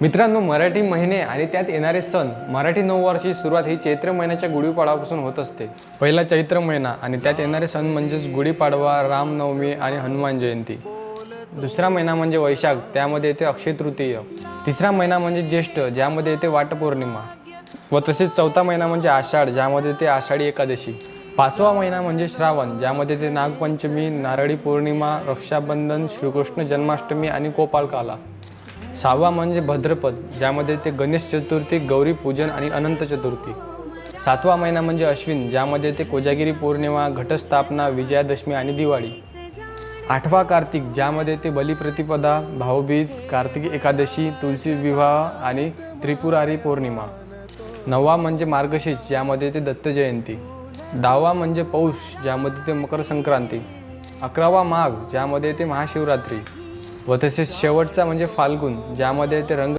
मित्रांनो, मराठी महिने आणि त्यात येणारे सण. मराठी नववर्षाची सुरुवात ही चैत्र महिन्याच्या गुढीपाडव्यापासून होत असते. पहिला चैत्र महिना आणि त्यात येणारे सण म्हणजेच गुढीपाडवा, रामनवमी आणि हनुमान जयंती. दुसरा महिना म्हणजे वैशाख, त्यामध्ये येते अक्षय तृतीय. तिसरा महिना म्हणजे ज्येष्ठ, ज्यामध्ये येते वटपौर्णिमा. व तसेच चौथा महिना म्हणजे आषाढ, ज्यामध्ये येते आषाढी एकादशी. पाचवा महिना म्हणजे श्रावण, ज्यामध्ये येते नागपंचमी, नारळी पौर्णिमा, रक्षाबंधन, श्रीकृष्ण जन्माष्टमी आणि गोपाळकाला. सहावा म्हणजे भाद्रपद, ज्यामध्ये ते गणेश चतुर्थी, गौरी पूजन आणि अनंत चतुर्थी. सातवा महिना म्हणजे अश्विन, ज्यामध्ये ते कोजागिरी पौर्णिमा, घटस्थापना, विजयादशमी आणि दिवाळी. आठवा कार्तिक, ज्यामध्ये ते बलिप्रतिपदा, भाऊबीज, कार्तिकी एकादशी, तुलसी विवाह आणि त्रिपुरारी पौर्णिमा. नववा म्हणजे मार्गशीर्ष, ज्यामध्ये ते दत्त जयंती. दहावा म्हणजे पौष, ज्यामध्ये ते मकर संक्रांती. अकरावा माघ, ज्यामध्ये ते महाशिवरात्री. व तसेच शेवटचा म्हणजे फाल्गुन, ज्यामध्ये ते रंग